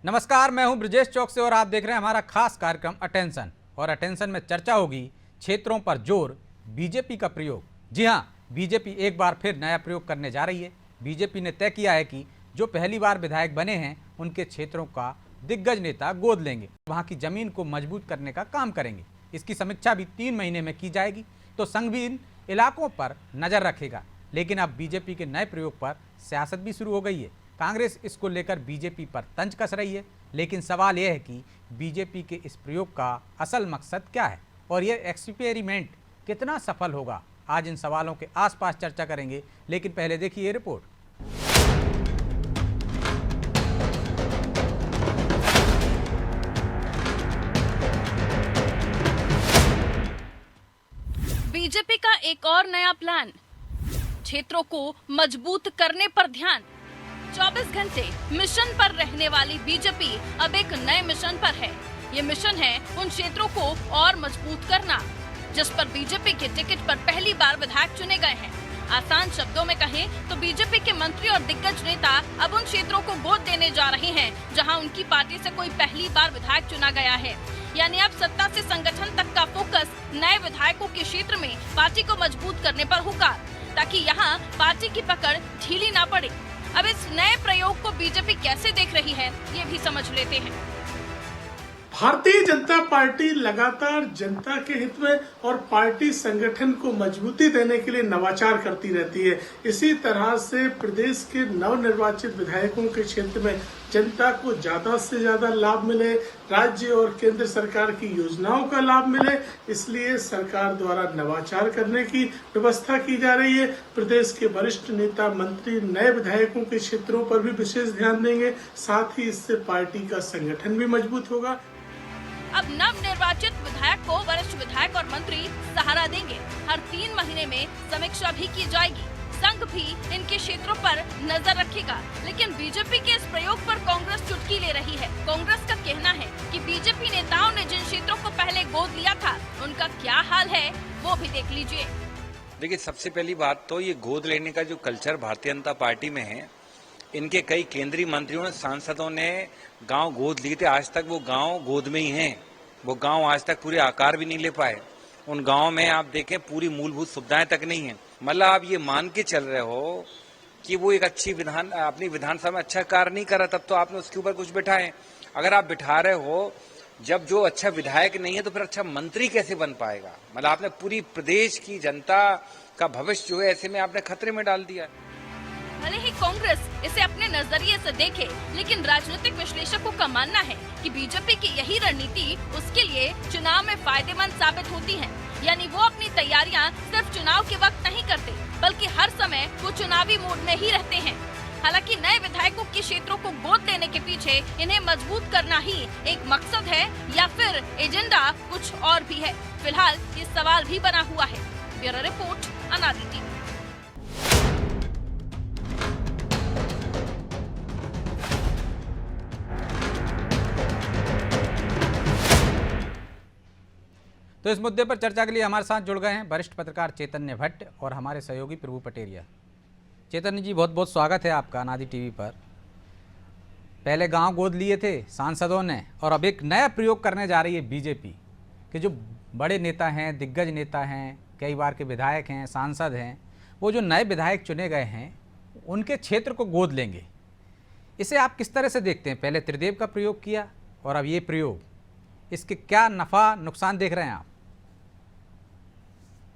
नमस्कार, मैं हूं ब्रजेश चौक से और आप देख रहे हैं हमारा खास कार्यक्रम अटेंशन। और अटेंशन में चर्चा होगी क्षेत्रों पर जोर, बीजेपी का प्रयोग। जी हां, बीजेपी एक बार फिर नया प्रयोग करने जा रही है। बीजेपी ने तय किया है कि जो पहली बार विधायक बने हैं उनके क्षेत्रों का दिग्गज नेता गोद लेंगे, वहां की जमीन को मजबूत करने का काम करेंगे। इसकी समीक्षा भी 3 महीने में की जाएगी, तो संघ भी इन इलाकों पर नजर रखेगा। लेकिन अब बीजेपी के नए प्रयोग पर सियासत भी शुरू हो गई है। कांग्रेस इसको लेकर बीजेपी पर तंज कस रही है, लेकिन सवाल यह है कि बीजेपी के इस प्रयोग का असल मकसद क्या है और यह एक्सपेरिमेंट कितना सफल होगा। आज इन सवालों के आसपास चर्चा करेंगे, लेकिन पहले देखिए ये रिपोर्ट। बीजेपी का एक और नया प्लान, क्षेत्रों को मजबूत करने पर ध्यान। 24 घंटे मिशन पर रहने वाली बीजेपी अब एक नए मिशन पर है। ये मिशन है उन क्षेत्रों को और मजबूत करना जिस पर बीजेपी के टिकट पर पहली बार विधायक चुने गए हैं। आसान शब्दों में कहें तो बीजेपी के मंत्री और दिग्गज नेता अब उन क्षेत्रों को गोद देने जा रहे हैं जहां उनकी पार्टी से कोई पहली बार विधायक चुना गया है। यानी अब सत्ता से संगठन तक का फोकस नए विधायकों के क्षेत्र में पार्टी को मजबूत करने पर होगा, ताकि यहाँ पार्टी की पकड़ ढीली ना पड़े। अब इस नए प्रयोग को बीजेपी कैसे देख रही है, ये भी समझ लेते हैं। भारतीय जनता पार्टी लगातार जनता के हित में और पार्टी संगठन को मजबूती देने के लिए नवाचार करती रहती है। इसी तरह से प्रदेश के नवनिर्वाचित विधायकों के क्षेत्र में जनता को ज्यादा से ज्यादा लाभ मिले, राज्य और केंद्र सरकार की योजनाओं का लाभ मिले, इसलिए सरकार द्वारा नवाचार करने की व्यवस्था की जा रही है। प्रदेश के वरिष्ठ नेता मंत्री नए विधायकों के क्षेत्रों पर भी विशेष ध्यान देंगे, साथ ही इससे पार्टी का संगठन भी मजबूत होगा। अब नव निर्वाचित विधायक को वरिष्ठ विधायक और मंत्री सहारा देंगे। हर 3 महीने में समीक्षा भी की जाएगी। संघ भी इनके क्षेत्रों पर नजर रखेगा। लेकिन बीजेपी के इस प्रयोग पर कांग्रेस चुटकी ले रही है। कांग्रेस का कहना है कि बीजेपी नेताओं ने जिन क्षेत्रों को पहले गोद लिया था उनका क्या हाल है, वो भी देख लीजिए। देखिए, सबसे पहली बात तो ये गोद लेने का जो कल्चर भारतीय जनता पार्टी में है, इनके कई केंद्रीय मंत्रियों, सांसदों ने गांव गोद लिए थे। आज तक वो गांव गोद में ही हैं। वो गांव आज तक पूरे आकार भी नहीं ले पाए। उन गांव में आप देखें पूरी मूलभूत सुविधाएं तक नहीं है। मतलब आप ये मान के चल रहे हो कि वो एक अच्छी अपनी विधानसभा में अच्छा कार्य नहीं कर रहा, तब तो आपने उसके ऊपर कुछ बिठाए। अगर आप बिठा रहे हो, जब जो अच्छा विधायक नहीं है तो फिर अच्छा मंत्री कैसे बन पाएगा। मतलब आपने पूरी प्रदेश की जनता का भविष्य जो है ऐसे में आपने खतरे में डाल दिया। भले ही कांग्रेस इसे अपने नजरिए से देखे, लेकिन राजनीतिक विश्लेषकों का मानना है कि बीजेपी की यही रणनीति उसके लिए चुनाव में फायदेमंद साबित होती है। यानी वो अपनी तैयारियां सिर्फ चुनाव के वक्त नहीं करते, बल्कि हर समय वो चुनावी मूड में ही रहते हैं। हालांकि नए विधायकों के क्षेत्रों को गोद लेने के पीछे इन्हें मजबूत करना ही एक मकसद है या फिर एजेंडा कुछ और भी है। फिलहाल ये सवाल भी बना हुआ है। ब्यूरो रिपोर्ट, अनादि टीवी। तो इस मुद्दे पर चर्चा के लिए हमारे साथ जुड़ गए हैं वरिष्ठ पत्रकार चैतन्य भट्ट और हमारे सहयोगी प्रभु पटेरिया। चैतन्य जी, बहुत बहुत स्वागत है आपका अनादि टीवी पर। पहले गांव गोद लिए थे सांसदों ने, और अब एक नया प्रयोग करने जा रही है बीजेपी कि जो बड़े नेता हैं, दिग्गज नेता हैं, कई बार के विधायक हैं, सांसद हैं, वो जो नए विधायक चुने गए हैं उनके क्षेत्र को गोद लेंगे। इसे आप किस तरह से देखते हैं? पहले त्रिदेव का प्रयोग किया और अब ये प्रयोग, इसके क्या नफ़ा नुकसान देख रहे हैं आप?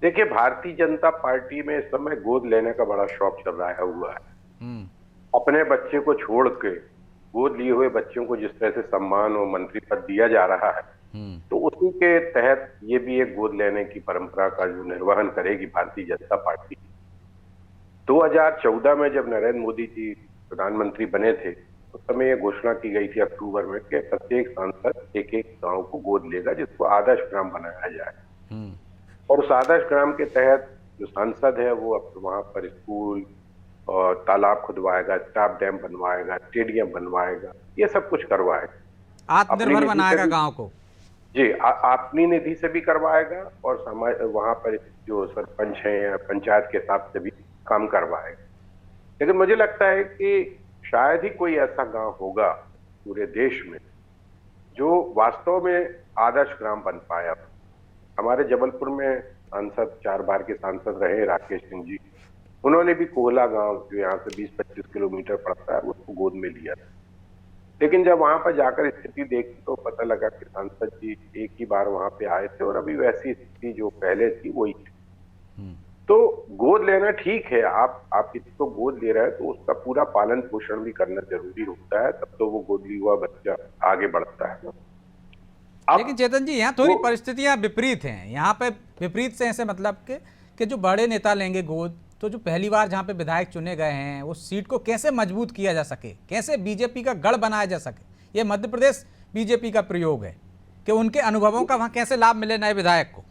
देखिए, भारतीय जनता पार्टी में इस समय गोद लेने का बड़ा शौक चल रहा हुआ है। अपने बच्चे को छोड़ के गोद लिए हुए बच्चों को जिस तरह से सम्मान और मंत्री पद दिया जा रहा है, तो उसी के तहत ये भी एक गोद लेने की परंपरा का जो निर्वहन करेगी भारतीय जनता पार्टी। 2014 में जब नरेंद्र मोदी जी प्रधानमंत्री बने थे, उस समय ये घोषणा की गई थी अक्टूबर में कि प्रत्येक सांसद एक एक गांव को गोद लेगा, जिसको आदर्श ग्राम बनाया जाए। और उस आदर्श ग्राम के तहत जो सांसद है वो अब वहां पर स्कूल और तालाब खुदवाएगा, स्टाफ डैम बनवाएगा, स्टेडियम बनवाएगा, ये सब कुछ करवाएगा। आत्मनिर्भर बनाएगा गांव को। जी, अपनी निधि से भी करवाएगा और समाज वहां पर जो सरपंच हैं या पंचायत के हिसाब से भी काम करवाएगा। लेकिन मुझे लगता है कि शायद ही कोई ऐसा गांव होगा पूरे देश में जो वास्तव में आदर्श ग्राम बन पाया। हमारे जबलपुर में सांसद 4 बार के सांसद रहे राकेश सिंह जी, उन्होंने भी कोहला गांव जो यहाँ से 20-25 किलोमीटर पड़ता है उसको गोद में लिया था। लेकिन जब वहां पर जाकर स्थिति देखी तो पता लगा कि सांसद जी एक ही बार वहां पे आए थे और अभी वैसी स्थिति जो पहले थी वही थी। तो गोद लेना ठीक है, आप किसी को गोद ले रहे हैं तो उसका पूरा पालन पोषण भी करना जरूरी होता है, तब तो वो गोद लिया हुआ बच्चा आगे बढ़ता है। लेकिन चेतन जी यहाँ थोड़ी परिस्थितियां विपरीत हैं। यहाँ पे विपरीत से ऐसे मतलब कि जो बड़े नेता लेंगे गोद, तो जो पहली बार जहाँ पे विधायक चुने गए हैं उस सीट को कैसे मजबूत किया जा सके, कैसे बीजेपी का गढ़ बनाया जा सके। ये मध्य प्रदेश बीजेपी का प्रयोग है कि उनके अनुभवों का वहाँ कैसे लाभ मिले नए विधायक को।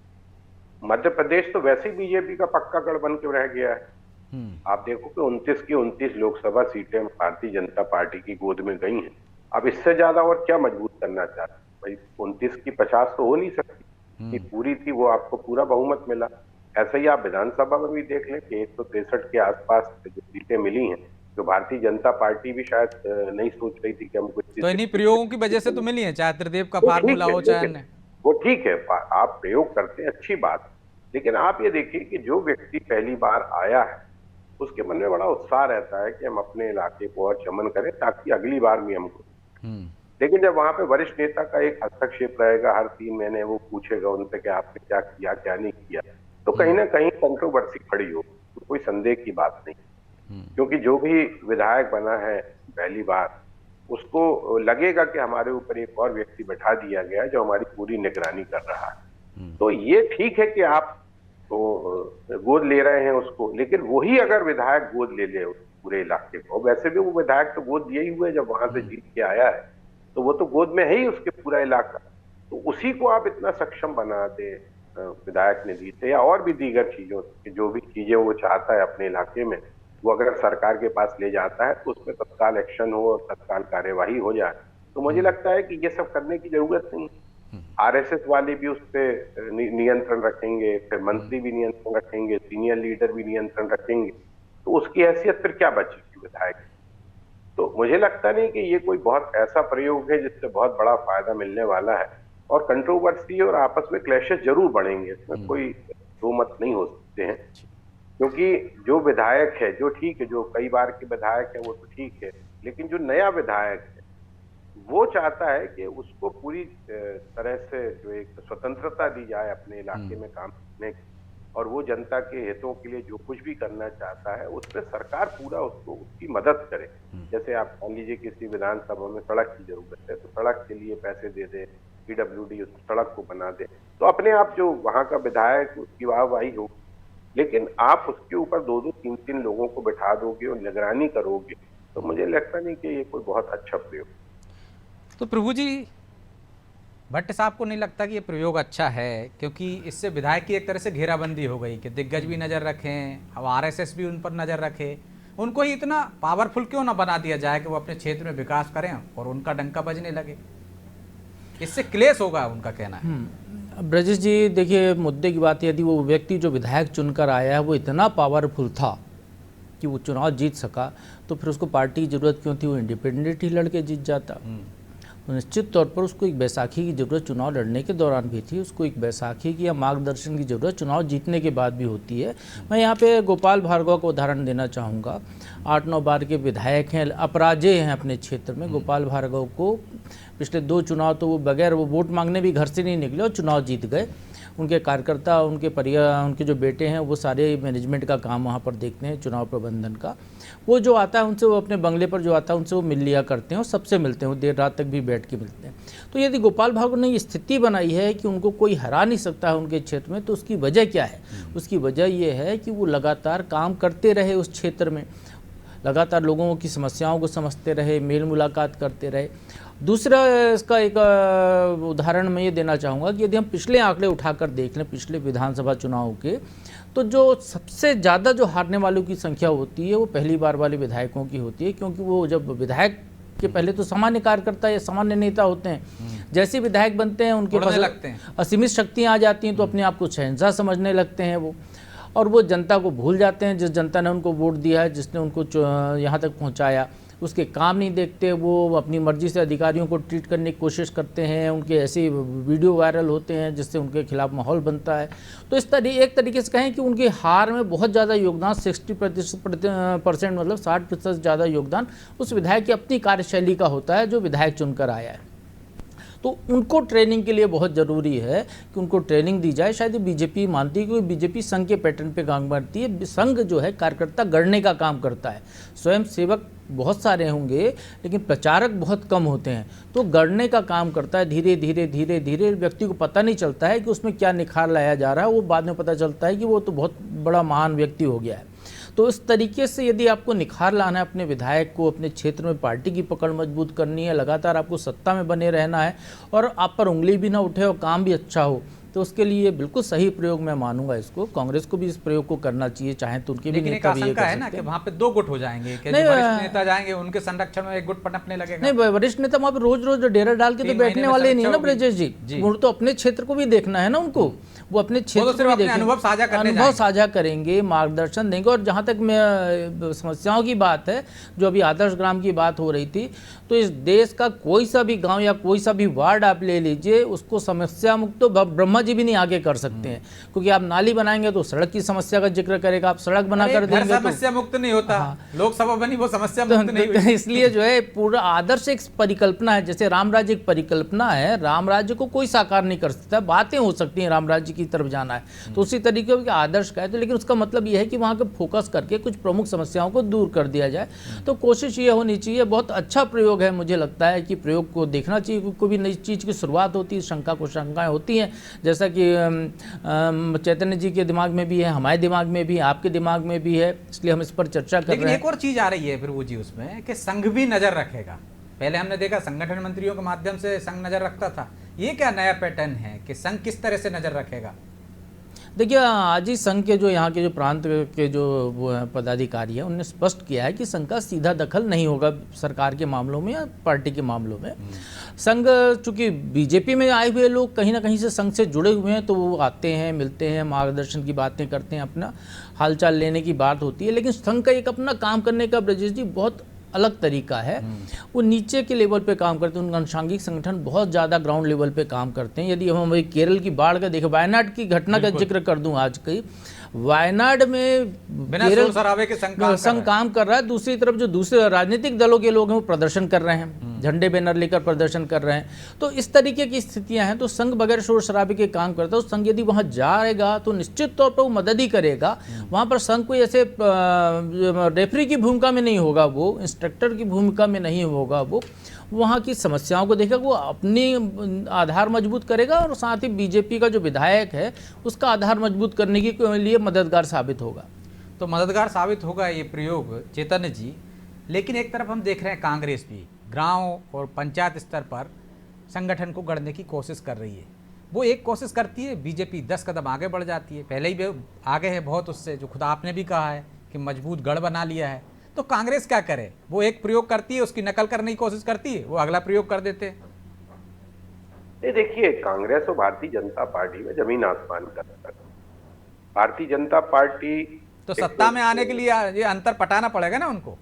मध्य प्रदेश तो वैसे ही बीजेपी का पक्का गढ़ बन के रह गया है। आप देखो कि 29 की 29 लोकसभा सीटें भारतीय जनता पार्टी की गोद में गई हैं। अब इससे ज्यादा और क्या मजबूत करना चाहते हैं भाई? 29 की 50 तो हो नहीं सकती कि पूरी थी, वो आपको पूरा बहुमत मिला। ऐसे ही आप विधानसभा में भी देख लें कि 163 के आसपास जो सीटें मिली हैं, जो भारतीय जनता पार्टी भी शायद नहीं सोच रही थी कि हमको। तो इन्हीं प्रयोगों की वजह से तो मिली है, चाहे त्रिदेव का फार्मूला हो चाहे अन्य। वो ठीक है, आप प्रयोग करते हैं, अच्छी बात। लेकिन आप ये देखिए कि जो व्यक्ति पहली बार आया है उसके मन में बड़ा उत्साह रहता है कि हम अपने इलाके को और चमन करें ताकि अगली बार भी हमको। लेकिन जब वहां पे वरिष्ठ नेता का एक हस्तक्षेप रहेगा, हर 3 महीने वो पूछेगा उनसे कि आपने क्या किया क्या नहीं किया, तो कहीं ना कहीं कंट्रोवर्सी खड़ी हो, तो कोई संदेह की बात नहीं। क्योंकि जो भी विधायक बना है पहली बार, उसको लगेगा कि हमारे ऊपर एक और व्यक्ति बैठा दिया गया है जो हमारी पूरी निगरानी कर रहा है। तो ये ठीक है कि आप तो गोद ले रहे हैं उसको, लेकिन वही अगर विधायक गोद ले ले पूरे इलाके को, वैसे भी वो विधायक तो गोद लिए ही हुए, जब वहां से जीत के आया है तो वो तो गोद में है ही उसके पूरा इलाका। तो उसी को आप इतना सक्षम बना दे विधायक निधि से या और भी दीगर चीजों से, जो भी चीजें वो चाहता है अपने इलाके में, वो अगर सरकार के पास ले जाता है तो उसमें तत्काल एक्शन हो और तत्काल कार्यवाही हो जाए। तो मुझे लगता है कि ये सब करने की जरूरत नहीं। आरएसएस वाले भी उस पर नियंत्रण रखेंगे, फिर मंत्री भी नियंत्रण रखेंगे, सीनियर लीडर भी नियंत्रण रखेंगे, तो उसकी हैसियत फिर क्या बचेगी विधायक। तो मुझे लगता नहीं कि ये कोई बहुत ऐसा प्रयोग है जिससे बहुत बड़ा फायदा मिलने वाला है। और कंट्रोवर्सी और आपस में क्लैशेस जरूर बढ़ेंगे, इसमें कोई दो मत नहीं हो सकते हैं। क्योंकि जो विधायक है, जो ठीक है, जो कई बार के विधायक है वो तो ठीक है, लेकिन जो नया विधायक है वो चाहता है कि उसको पूरी तरह से जो एक स्वतंत्रता दी जाए अपने इलाके में काम करने की, और वो जनता के हितों के लिए जो कुछ भी करना चाहता है उसमें सरकार पूरा उसको उसकी मदद करे। जैसे आप मान लीजिए किसी विधानसभा में सड़क की जरूरत है तो सड़क के लिए पैसे दे दे, PWD उस सड़क को बना दे, तो अपने आप जो वहां का विधायक उसकी वाहवाही हो। लेकिन आप उसके ऊपर 2-2, 3-3 लोगों को बैठा दोगे और निगरानी करोगे, तो मुझे लगता नहीं कि ये कोई बहुत अच्छा प्रयोग। तो प्रभु जी, भट्ट साहब को नहीं लगता कि ये प्रयोग अच्छा है? क्योंकि इससे विधायक की एक तरह से घेराबंदी हो गई कि दिग्गज भी नज़र रखें, अब आरएसएस भी उन पर नज़र रखे। उनको ही इतना पावरफुल क्यों ना बना दिया जाए कि वो अपने क्षेत्र में विकास करें और उनका डंका बजने लगे। इससे क्लेश होगा, उनका कहना है। ब्रजेश जी देखिए, मुद्दे की बात यदि वो व्यक्ति जो विधायक चुनकर आया है वो इतना पावरफुल था कि वो चुनाव जीत सका, तो फिर उसको पार्टी की ज़रूरत क्यों थी? वो इंडिपेंडेंट ही लड़के जीत जाता। निश्चित तौर पर उसको एक बैसाखी की ज़रूरत चुनाव लड़ने के दौरान भी थी, उसको एक बैसाखी की या मार्गदर्शन की ज़रूरत चुनाव जीतने के बाद भी होती है। मैं यहाँ पे गोपाल भार्गव को उदाहरण देना चाहूँगा। 8-9 बार के विधायक हैं, अपराजय हैं अपने क्षेत्र में। गोपाल भार्गव को पिछले 2 चुनाव तो वो बगैर वो वोट मांगने भी घर से नहीं निकले और चुनाव जीत गए। उनके कार्यकर्ता, उनके जो बेटे हैं वो सारे मैनेजमेंट का काम वहाँ पर देखते हैं, चुनाव प्रबंधन का। वो जो आता है उनसे, वो अपने बंगले पर जो आता है उनसे वो मिल लिया करते हैं और सबसे मिलते हैं, वो देर रात तक भी बैठ के मिलते हैं। तो यदि गोपाल भार्गव ने ये स्थिति बनाई है कि उनको कोई हरा नहीं सकता है उनके क्षेत्र में, तो उसकी वजह क्या है? उसकी वजह ये है कि वो लगातार काम करते रहे उस क्षेत्र में, लगातार लोगों की समस्याओं को समझते रहे, मेल मुलाकात करते रहे। दूसरा इसका एक उदाहरण मैं ये देना चाहूँगा कि यदि हम पिछले आंकड़े उठाकर देख लें पिछले विधानसभा चुनाव के, तो जो सबसे ज़्यादा जो हारने वालों की संख्या होती है वो पहली बार वाले विधायकों की होती है। क्योंकि वो जब विधायक के पहले तो सामान्य कार्यकर्ता या सामान्य नेता होते हैं, जैसे विधायक बनते हैं उनके पास असीमित शक्तियाँ आ जाती हैं, तो अपने आप को शहंशाह समझने लगते हैं वो, और वो जनता को भूल जाते हैं जिस जनता ने उनको वोट दिया है, जिसने उनको यहाँ तक पहुँचाया। उसके काम नहीं देखते, वो अपनी मर्जी से अधिकारियों को ट्रीट करने की कोशिश करते हैं, उनके ऐसे वीडियो वायरल होते हैं जिससे उनके खिलाफ माहौल बनता है। तो इस एक तरीके से कहें कि उनकी हार में बहुत ज़्यादा योगदान 60% मतलब 60% ज़्यादा योगदान उस विधायक की अपनी कार्यशैली का होता है जो विधायक चुनकर आया है। तो उनको ट्रेनिंग के लिए बहुत ज़रूरी है कि उनको ट्रेनिंग दी जाए। शायद बीजेपी मानती है, क्योंकि बीजेपी संघ के पैटर्न पे काम करती है। संघ जो है कार्यकर्ता गढ़ने का काम करता है, स्वयं सेवक बहुत सारे होंगे लेकिन प्रचारक बहुत कम होते हैं, तो गढ़ने का काम करता है। धीरे धीरे धीरे धीरे व्यक्ति को पता नहीं चलता है कि उसमें क्या निखार लाया जा रहा है, वो बाद में पता चलता है कि वो तो बहुत बड़ा महान व्यक्ति हो गया है। तो इस तरीके से यदि आपको निखार लाना है अपने विधायक को, अपने क्षेत्र में पार्टी की पकड़ मजबूत करनी है, लगातार आपको सत्ता में बने रहना है और आप पर उंगली भी ना उठे और काम भी अच्छा हो, तो उसके लिए बिल्कुल सही प्रयोग मैं मानूंगा इसको। कांग्रेस को भी इस प्रयोग को करना चाहिए, चाहे तो उनके भी नेता भी ये कर है ना कि वहाँ पे दो गुट हो जाएंगे कि जो वरिष्ठ नेता जाएंगे उनके संरक्षण में एक गुट पनपने लगेगा। नहीं, वरिष्ठ नेता वहाँ पे रोज रोज डेरा डाल के तो बैठने वाले नहीं ना ब्रजेश जी, वो तो अपने क्षेत्र को भी देखना है ना उनको, वो अपने क्षेत्र को भी देखेंगे, अनुभव साझा करेंगे, मार्गदर्शन देंगे। और जहाँ तक मैं समस्याओं की बात है, जो अभी आदर्श ग्राम की बात हो रही थी, तो इस देश का कोई सा भी गांव या कोई सा भी वार्ड आप ले लीजिए, उसको समस्या मुक्त तो ब्रह्मा जी भी नहीं आगे कर सकते हैं, क्योंकि आप नाली बनाएंगे तो सड़क की समस्या का जिक्र करेगा, आप सड़क बना कर देंगे तो समस्या मुक्त नहीं होता। लोकसभा बनी वो समस्या मुक्त नहीं हुई। इसलिए जो है पूरा आदर्श एक परिकल्पना है, जैसे राम राज्य एक परिकल्पना है, राम राज्य को कोई साकार नहीं कर सकता, बातें हो सकती हैं राम राज्य की तरफ जाना है, तो उसी तरीके के आदर्श का है। तो लेकिन उसका मतलब यह है कि वहाँ के फोकस करके कुछ प्रमुख समस्याओं को दूर कर दिया जाए। तो कोशिश ये होनी चाहिए, बहुत अच्छा प्रयोग है, मुझे लगता है कि प्रयोग को देखना चाहिए। कोई भी नई चीज़ की शुरुआत होती है, शंका को शंकाएं होती हैं, जैसा कि चैतन्य जी के दिमाग में भी है, हमारे दिमाग में भी है, आपके दिमाग में भी है, इसलिए हम इस पर चर्चा कर रहे हैं। लेकिन एक और चीज़ आ रही है फिर वो जी उसमें कि संघ भी नज़र रखेगा। पहले हमने देखा संगठन मंत्रियों के माध्यम से संघ नज़र रखता था, ये क्या नया पैटर्न है कि संघ किस तरह से नज़र रखेगा? देखिए, आज ही संघ के जो यहाँ के जो प्रांत के जो वो पदाधिकारी हैं, उन्होंने स्पष्ट किया है कि संघ का सीधा दखल नहीं होगा सरकार के मामलों में या पार्टी के मामलों में। संघ, चूंकि बीजेपी में आए हुए लोग कहीं ना कहीं से संघ से जुड़े हुए हैं, तो वो आते हैं, मिलते हैं, मार्गदर्शन की बातें करते हैं, अपना हालचाल लेने की बात होती है। लेकिन संघ का एक अपना काम करने का ब्रजेश जी बहुत अलग तरीका है। वो नीचे के लेवल पे काम करते हैं, उनका अनुषांगिक संगठन बहुत ज़्यादा ग्राउंड लेवल पे काम करते हैं। यदि हम केरल की बाढ़ का देखें, वायनाड की घटना का जिक्र कर दूं, आज की वायनाड में केरल संघ काम कर रहा है, दूसरी तरफ जो दूसरे राजनीतिक दलों के लोग हैं वो प्रदर्शन कर रहे हैं, झंडे बैनर लेकर प्रदर्शन कर रहे हैं। तो इस तरीके की स्थितियां हैं। तो संघ बगैर शोर शराबे के काम करता है। तो संघ यदि वहां जाएगा तो निश्चित तौर पर वो मदद ही करेगा। वहां पर संघ कोई ऐसे रेफरी की भूमिका में नहीं होगा, वो इंस्ट्रक्टर की भूमिका में नहीं होगा, वो वहाँ की समस्याओं को देखेगा, वो अपनी आधार मजबूत करेगा और साथ ही बीजेपी का जो विधायक है उसका आधार मजबूत करने के लिए मददगार साबित होगा। तो मददगार साबित होगा ये प्रयोग चैतन्य जी। लेकिन एक तरफ हम देख रहे हैं कांग्रेस भी गांव और पंचायत स्तर पर संगठन को गढ़ने की कोशिश कर रही है। वो एक कोशिश करती है, बीजेपी 10 कदम आगे बढ़ जाती है, पहले ही आगे है बहुत उससे, जो खुद आपने भी कहा है कि मजबूत गढ़ बना लिया है। तो कांग्रेस क्या करे? वो एक प्रयोग करती है, उसकी नकल करने की कोशिश करती है, वो अगला प्रयोग कर देते हैं। ये देखिए, कांग्रेस और भारतीय जनता पार्टी में जमीन आसमान का अंतर। भारतीय जनता पार्टी तो सत्ता में आने के लिए ये अंतर पटाना पड़ेगा ना उनको।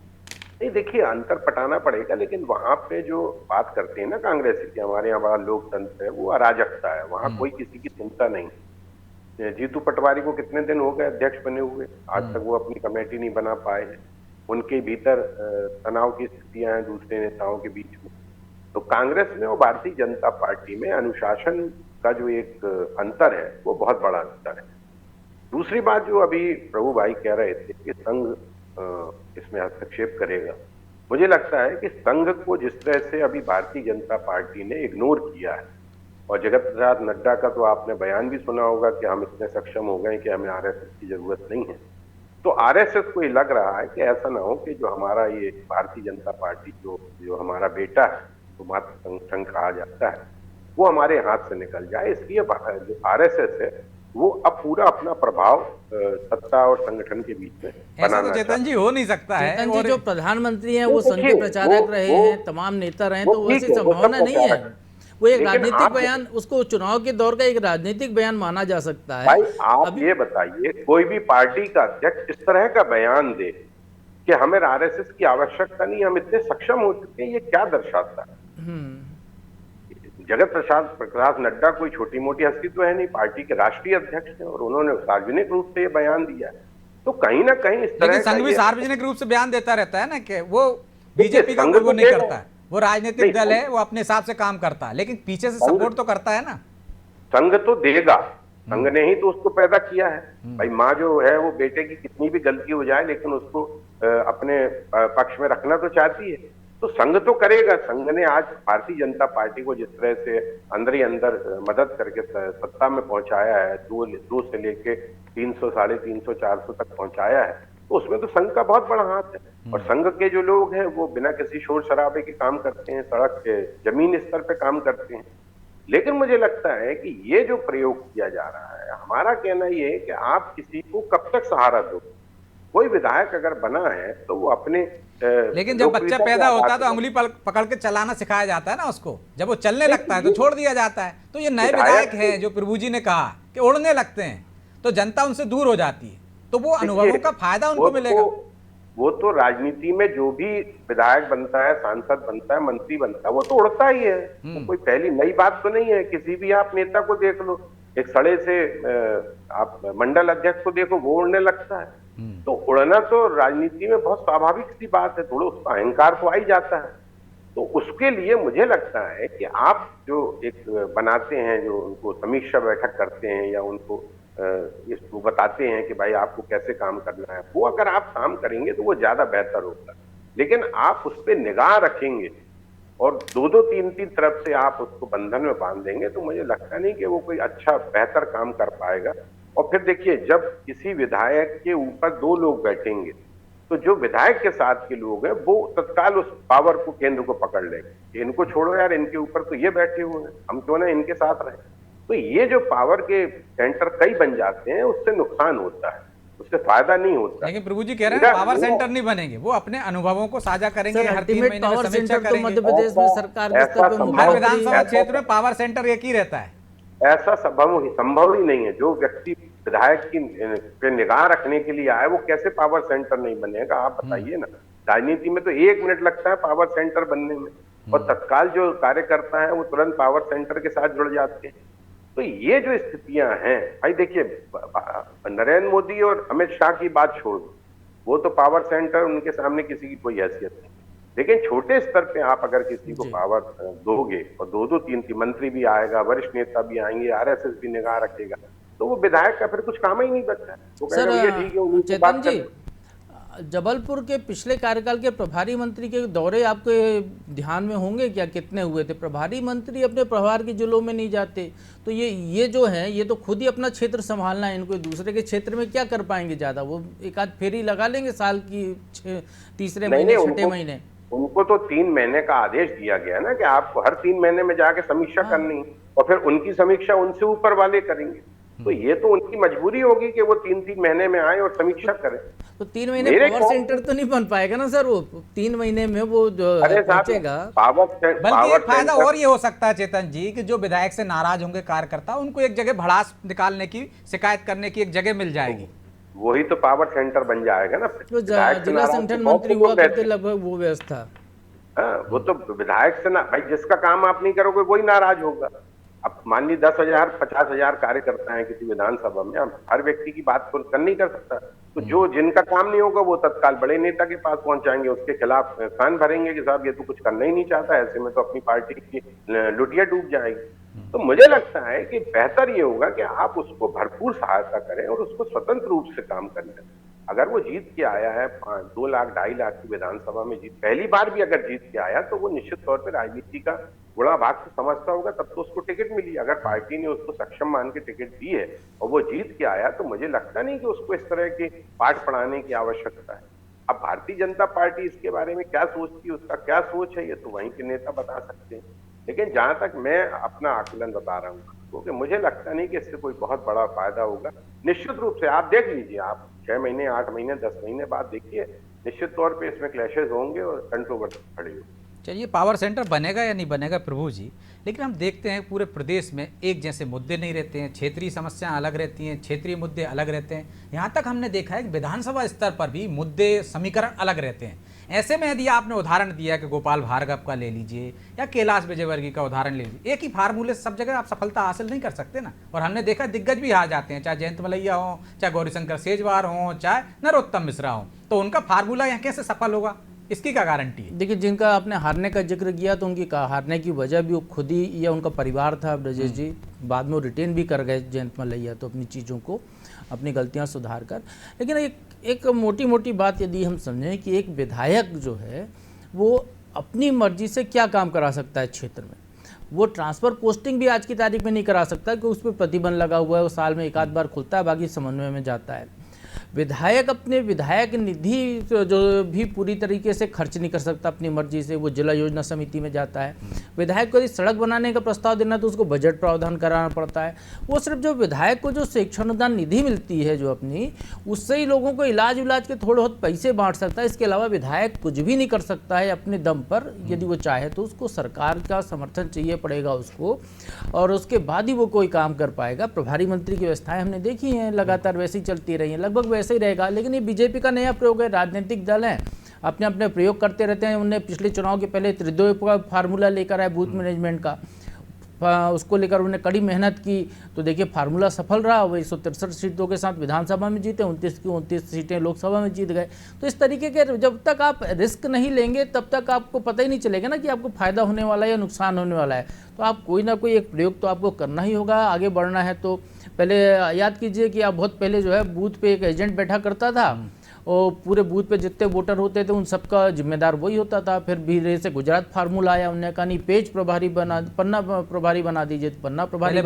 नहीं, देखिए, अंतर पटाना पड़ेगा, लेकिन वहां पे जो बात करते हैं ना कांग्रेस की, हमारे यहाँ बड़ा लोकतंत्र है, वो अराजकता है। वहां कोई किसी की चिंता नहीं। जीतू पटवारी को कितने दिन हो गए अध्यक्ष बने हुए, आज तक वो अपनी कमेटी नहीं बना पाए हैं। उनके भीतर तनाव की स्थितियां हैं दूसरे नेताओं के बीच में। तो कांग्रेस में और भारतीय जनता पार्टी में अनुशासन का जो एक अंतर है वो बहुत बड़ा अंतर है। दूसरी बात जो अभी प्रभु भाई कह रहे थे कि संघ इसमें हस्तक्षेप करेगा, मुझे लगता है कि संघ को जिस तरह से अभी भारतीय जनता पार्टी ने इग्नोर किया है, और जगत प्रसाद नड्डा का तो आपने बयान भी सुना होगा कि हम इतने सक्षम हो गए कि हमें आरएसएस की जरूरत नहीं है। तो आरएसएस को ये लग रहा है कि ऐसा ना हो कि जो हमारा ये भारतीय जनता पार्टी जो हमारा बेटा है, तो मातृ संघ कहा जाता है, वो हमारे हाथ से निकल जाए। इसलिए जो आरएसएस है वो अब पूरा अपना प्रभाव सत्ता और संगठन के बीच में ऐसा तो चेतन जी हो नहीं सकता है। चेतन जी जो प्रधानमंत्री हैं वो संघ के प्रचारक रहे हैं, तमाम नेता रहे हैं, तो वैसी संभावना नहीं है। वो एक राजनीतिक बयान, उसको चुनाव के दौर का एक राजनीतिक बयान माना जा सकता है। भाई आप ये बताइए, कोई भी पार्टी का अध्यक्ष इस तरह का बयान दे कि हमें आरएसएस की आवश्यकता नहीं, हम इतने सक्षम हो चुके हैं, ये क्या दर्शाता है? जगत प्रकाश नड्डा कोई छोटी मोटी हस्ती तो है नहीं, पार्टी के राष्ट्रीय अध्यक्ष हैं और उन्होंने सार्वजनिक रूप से ये बयान दिया है। तो कहीं ना कहीं इस तरह लेकिन संघ भी ये- सार्वजनिक रूप से बयान देता रहता है ना कि वो देखिए, बीजेपी का संघ कोई वो तो नहीं देखो- करता है, वो राजनीतिक नहीं, दल है, वो अपने हिसाब से काम करता है, लेकिन पीछे से संघ- सपोर्ट तो करता है ना। संघ तो देगा, संघ ने ही तो उसको पैदा किया है। भाई माँ जो है वो बेटे की कितनी भी गलती हो जाए लेकिन उसको अपने पक्ष में रखना तो चाहती है, तो संघ तो करेगा। संघ ने आज भारतीय जनता पार्टी को जिस तरह से अंदर ही अंदर मदद करके सत्ता में पहुंचाया है, दो से लेके 300, 350, 400 तक पहुंचाया है, तो उसमें तो संघ का बहुत बड़ा हाथ है। और संघ के जो लोग हैं वो बिना किसी शोर शराबे के काम करते हैं, सड़क के जमीन स्तर पे काम करते हैं। लेकिन मुझे लगता है कि ये जो प्रयोग किया जा रहा है, हमारा कहना ये है कि आप किसी को कब तक सहारा दो। कोई विधायक अगर बना है तो वो अपने लेकिन जब बच्चा लोकप्रियता के पैदा होता है आधार तो पर- अंगुली पकड़ के चलाना सिखाया जाता है ना उसको, जब वो चलने लगता है तो छोड़ दिया जाता है। तो ये नए विधायक हैं, जो प्रभु जी ने कहा कि उड़ने लगते हैं तो जनता उनसे दूर हो जाती है, तो वो अनुभवों का फायदा उनको मिलेगा। वो तो राजनीति में जो भी विधायक बनता है, सांसद बनता है, मंत्री बनता है, वो तो उड़ता ही है। वो कोई पहली नई बात तो नहीं है। किसी भी आप नेता को देख लो, एक सड़े से आप मंडल अध्यक्ष को देखो, वो उड़ने लगता है। तो उड़ना तो राजनीति में बहुत स्वाभाविक सी बात है, थोड़ा उसका अहंकार तो आ ही जाता है। तो उसके लिए मुझे लगता है कि आप जो एक बनाते हैं, जो उनको समीक्षा बैठक करते हैं या उनको इसको बताते हैं कि भाई आपको कैसे काम करना है, वो अगर आप काम करेंगे तो वो ज्यादा बेहतर होगा। लेकिन आप उस पर निगाह रखेंगे और दो तीन तरफ से आप उसको बंधन में बांध देंगे, तो मुझे लगता नहीं कि वो कोई अच्छा बेहतर काम कर पाएगा। और फिर देखिए, जब किसी विधायक के ऊपर दो लोग बैठेंगे तो जो विधायक के साथ के लोग हैं वो तत्काल उस पावर को, केंद्र को पकड़ लेंगे। इनको छोड़ो यार, इनके ऊपर तो ये बैठे हुए हैं, हम क्यों ना इनके साथ रहें। तो ये जो पावर के सेंटर कई बन जाते हैं, उससे नुकसान होता है, उससे फायदा नहीं होता। लेकिन प्रभु जी कह रहे हैं पावर सेंटर नहीं बनेंगे, वो अपने अनुभवों को साझा करेंगे, सर हर 3 अल्टीमेट महीने में पावर समीक्षा सेंटर तो करेंगे। मध्य प्रदेश में सरकार के स्तर पे ऐसा हर संभव- विधानसभा ऐसा- क्षेत्र में पावर सेंटर एक ही रहता है। ऐसा संभव ही नहीं है। जो व्यक्ति विधायक की पे निगाह रखने के लिए आए, वो कैसे पावर सेंटर नहीं बनेगा, आप बताइए ना। राजनीति में तो 1 मिनट लगता है पावर सेंटर बनने में, और तत्काल जो कार्यकर्ता है वो तुरंत पावर सेंटर के साथ जुड़ जाते हैं। तो ये जो स्थितियां हैं, भाई देखिए, नरेंद्र मोदी और अमित शाह की बात छोड़ दो, वो तो पावर सेंटर, उनके सामने किसी की कोई हैसियत नहीं। लेकिन छोटे स्तर पे आप अगर किसी को पावर दोगे और दो 3 मंत्री भी आएगा, वरिष्ठ नेता भी आएंगे, आरएसएस भी निगाह रखेगा, तो वो विधायक का फिर कुछ काम ही नहीं बचता है। वो कहेगा ये ठीक है, उन्हीं से बात चेतन जी, कर लो। जबलपुर के पिछले कार्यकाल के प्रभारी मंत्री के दौरे आपके ध्यान में होंगे क्या? कितने हुए थे? प्रभारी मंत्री अपने प्रभार के जिलों में नहीं जाते, तो ये जो है, ये तो खुद ही अपना क्षेत्र संभालना है इनको। दूसरे के क्षेत्र में क्या कर पाएंगे ज्यादा? वो एक आध फेरी लगा लेंगे साल की तीसरे महीने, छठे महीने। उनको तो 3 महीने का आदेश दिया गया ना कि आपको हर 3 महीने में जाके समीक्षा करनी है, और फिर उनकी समीक्षा उनसे ऊपर वाले करेंगे। तो ये तो उनकी मजबूरी होगी कि वो 3 महीने में आए और समीक्षा करें। तो 3 महीने मेरे पावर ख्याल- सेंटर तो नहीं बन पाएगा ना सर, वो 3 महीने में वो जो अरे साहब, पहुंचेगा। बल्कि एक फायदा और ये हो सकता है चेतन जी, कि जो विधायक से नाराज होंगे कार्यकर्ता, उनको एक जगह भड़ास निकालने की, शिकायत करने की एक जगह मिल जाएगी। वही तो पावर सेंटर बन जाएगा ना। जो विधायक से जिला नाराज संगठन तो बहुत मंत्री लोग हुआ रहते करते हैं। लगभग वो व्यवस्था। हाँ, वो तो विधायक से ना, भाई जिसका काम आप नहीं करोगे वही नाराज होगा। अब मान ली 10,000 50,000 कार्यकर्ता हैं किसी विधानसभा में, अब हर व्यक्ति की बात को कर नहीं कर सकता। तो जो जिनका काम नहीं होगा वो तत्काल बड़े नेता के पास पहुंचाएंगे, उसके खिलाफ कान भरेंगे कि साहब ये तो कुछ करना ही नहीं चाहता, ऐसे में तो अपनी पार्टी की लुटिया डूब जाएगी। तो मुझे लगता है कि बेहतर ये होगा कि आप उसको भरपूर सहायता करें और उसको स्वतंत्र रूप से काम करने दें। अगर वो जीत के आया है 2 लाख 2.5 लाख की विधानसभा में जीत, पहली बार भी अगर जीत के आया, तो वो निश्चित तौर पर राजनीति का गुणा भाग से समझता होगा, तब तो उसको टिकट मिली। अगर पार्टी ने उसको सक्षम मान के टिकट दी है और वो जीत के आया, तो मुझे लगता नहीं कि उसको इस तरह के पाठ पढ़ाने की आवश्यकता है। अब भारतीय जनता पार्टी इसके बारे में क्या सोचती है, उसका क्या सोच है, ये तो वहीं के नेता बता सकते हैं। लेकिन जहां तक मैं अपना आकलन बता रहा हूँ, क्योंकि मुझे लगता नहीं कि इससे कोई बहुत बड़ा फायदा होगा। निश्चित रूप से आप देख लीजिए, आप 6 महीने, 8 महीने, 10 महीने बाद देखिए, निश्चित तौर पे इसमें क्लैशेस होंगे और कंट्रोवर्सी खड़ी होगी। चलिए, पावर सेंटर बनेगा या नहीं बनेगा प्रभु जी, लेकिन हम देखते हैं पूरे प्रदेश में एक जैसे मुद्दे नहीं रहते हैं, क्षेत्रीय समस्याएं अलग रहती हैं, क्षेत्रीय मुद्दे अलग रहते हैं। यहाँ तक हमने देखा है कि विधानसभा स्तर पर भी मुद्दे समीकरण अलग रहते हैं। ऐसे में यदि आपने उदाहरण दिया कि गोपाल भार्गव का ले लीजिए या कैलाश विजयवर्गीय का उदाहरण ले लीजिए, एक ही फार्मूले से सब जगह आप सफलता हासिल नहीं कर सकते ना। और हमने देखा दिग्गज भी हार जाते हैं, चाहे जयंत मलैया हो, चाहे गौरीशंकर शेजवार हो, चाहे नरोत्तम मिश्रा हो। तो उनका फार्मूला यहाँ कैसे सफल होगा, इसकी क्या गारंटी है? देखिए, जिनका आपने हारने का जिक्र किया तो उनकी हारने की वजह भी वो खुद ही या उनका परिवार था ब्रजेश जी। बाद में वो रिटेन भी कर गए जयंत मलैया तो अपनी चीज़ों को, अपनी गलतियां सुधार कर। लेकिन एक मोटी मोटी बात यदि हम समझें कि एक विधायक जो है वो अपनी मर्जी से क्या काम करा सकता है क्षेत्र में, वो ट्रांसफ़र पोस्टिंग भी आज की तारीख में नहीं करा सकता कि उस पर प्रतिबंध लगा हुआ है, वो साल में एक आध बार खुलता है, बाकी समन्वय में जाता है। विधायक अपने विधायक निधि जो भी पूरी तरीके से खर्च नहीं कर सकता अपनी मर्जी से, वो जिला योजना समिति में जाता है। विधायक को यदि सड़क बनाने का प्रस्ताव देना तो उसको बजट प्रावधान कराना पड़ता है। वो सिर्फ जो विधायक को जो शिक्षा अनुदान निधि मिलती है जो अपनी, उससे ही लोगों को इलाज के थोड़े बहुत पैसे बांट सकता है। इसके अलावा विधायक कुछ भी नहीं कर सकता है अपने दम पर। यदि वो चाहे तो उसको सरकार का समर्थन चाहिए पड़ेगा उसको, और उसके बाद ही वो कोई काम कर पाएगा। प्रभारी मंत्री की व्यवस्थाएं हमने देखी हैं, लगातार वैसे ही चलती रही हैं, लगभग वैसे ही रहेगा। लेकिन ये बीजेपी का नया प्रयोग है। राजनीतिक दल हैं, अपने अपने प्रयोग करते रहते हैं। उन्होंने पिछले चुनाव के पहले त्रिद्वय का फार्मूला लेकर आए बूथ मैनेजमेंट का, उसको लेकर उन्होंने कड़ी मेहनत की। तो देखिए फार्मूला सफल रहा, वो 163 सीटों के साथ विधानसभा में जीते, 29 की 29 सीटें लोकसभा में जीत गए। तो इस तरीके के जब तक आप रिस्क नहीं लेंगे तब तक आपको पता ही नहीं चलेगा ना कि आपको फायदा होने वाला है या नुकसान होने वाला है। तो आप कोई ना कोई एक प्रयोग तो आपको करना ही होगा आगे बढ़ना है। तो पहले याद कीजिए कि आप बहुत पहले जो है बूथ पे एक एजेंट बैठा करता था और पूरे बूथ पे जितने वोटर होते थे उन सबका जिम्मेदार वही होता था। फिर धीरे से गुजरात फार्मूला आया, उन्होंने कहा नहीं पेज प्रभारी बना, पन्ना प्रभारी बना दीजिए, तो पन्ना प्रभारी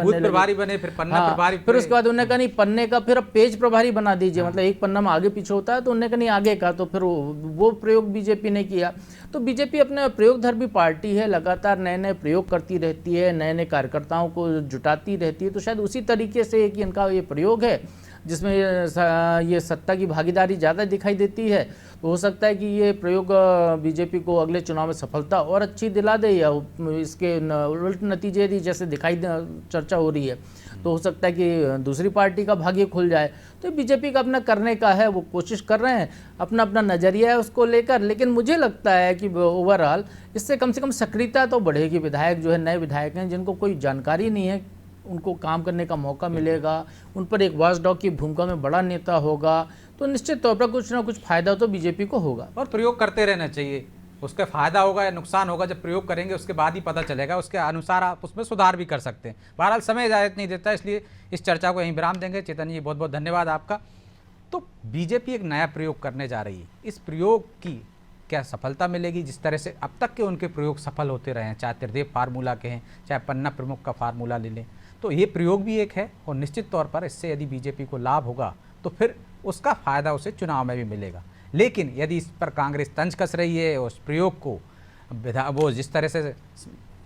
बने, फिर पन्ना प्रभारी, फिर उसके बाद उन्होंने कहा नहीं पन्ने का फिर अब पेज प्रभारी बना दीजिए, मतलब एक पन्ना में आगे पीछे होता है, तो उन्होंने कहा नहीं आगे का। तो फिर वो प्रयोग बीजेपी ने किया। तो बीजेपी अपने प्रयोगधर्मी पार्टी है, लगातार नए नए प्रयोग करती रहती है, नए नए कार्यकर्ताओं को जुटाती रहती है। तो शायद उसी तरीके से कि इनका ये प्रयोग है जिसमें ये सत्ता की भागीदारी ज़्यादा दिखाई देती है। तो हो सकता है कि ये प्रयोग बीजेपी को अगले चुनाव में सफलता और अच्छी दिला दे, या इसके उल्ट नतीजे यदि जैसे चर्चा हो रही है तो हो सकता है कि दूसरी पार्टी का भाग्य खुल जाए। तो बीजेपी का अपना करने का है, वो कोशिश कर रहे हैं, अपना अपना नज़रिया है उसको लेकर। लेकिन मुझे लगता है कि ओवरऑल इससे कम से कम सक्रियता तो बढ़ेगी। विधायक जो है, नए विधायक हैं जिनको कोई जानकारी नहीं है, उनको काम करने का मौका मिलेगा, उन पर एक वॉचडॉग की भूमिका में बड़ा नेता होगा, तो निश्चित तौर पर कुछ ना कुछ फायदा तो बीजेपी को होगा। और प्रयोग करते रहना चाहिए, उसका फायदा होगा या नुकसान होगा जब प्रयोग करेंगे उसके बाद ही पता चलेगा, उसके अनुसार आप उसमें सुधार भी कर सकते हैं। बहरहाल समय इजाज़त नहीं देता, इसलिए इस चर्चा को यहीं विराम देंगे। चेतन जी बहुत बहुत धन्यवाद आपका। तो बीजेपी एक नया प्रयोग करने जा रही है, इस प्रयोग की क्या सफलता मिलेगी? जिस तरह से अब तक के उनके प्रयोग सफल होते रहे हैं, चाहे त्रिदेव फार्मूला के हैं, चाहे पन्ना प्रमुख का फार्मूला ले लें, तो ये प्रयोग भी एक है। और निश्चित तौर पर इससे यदि बीजेपी को लाभ होगा तो फिर उसका फायदा उसे चुनाव में भी मिलेगा। लेकिन यदि इस पर कांग्रेस तंज कस रही है, उस प्रयोग को वो जिस तरह से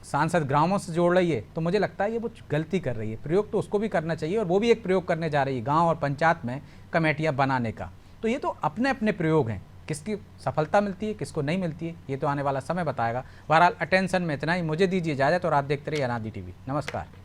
सांसद ग्रामों से जोड़ रही है, तो मुझे लगता है ये वो गलती कर रही है। प्रयोग तो उसको भी करना चाहिए, और वो भी एक प्रयोग करने जा रही है गांव और पंचायत में कमेटियां बनाने का। तो ये तो अपने अपने प्रयोग हैं, किसकी सफलता मिलती है किसको नहीं मिलती है ये तो आने वाला समय बताएगा। बहरहाल अटेंशन में इतना ही, मुझे दीजिए इजाज़त और आप देखते रहिए अनादि टीवी। नमस्कार।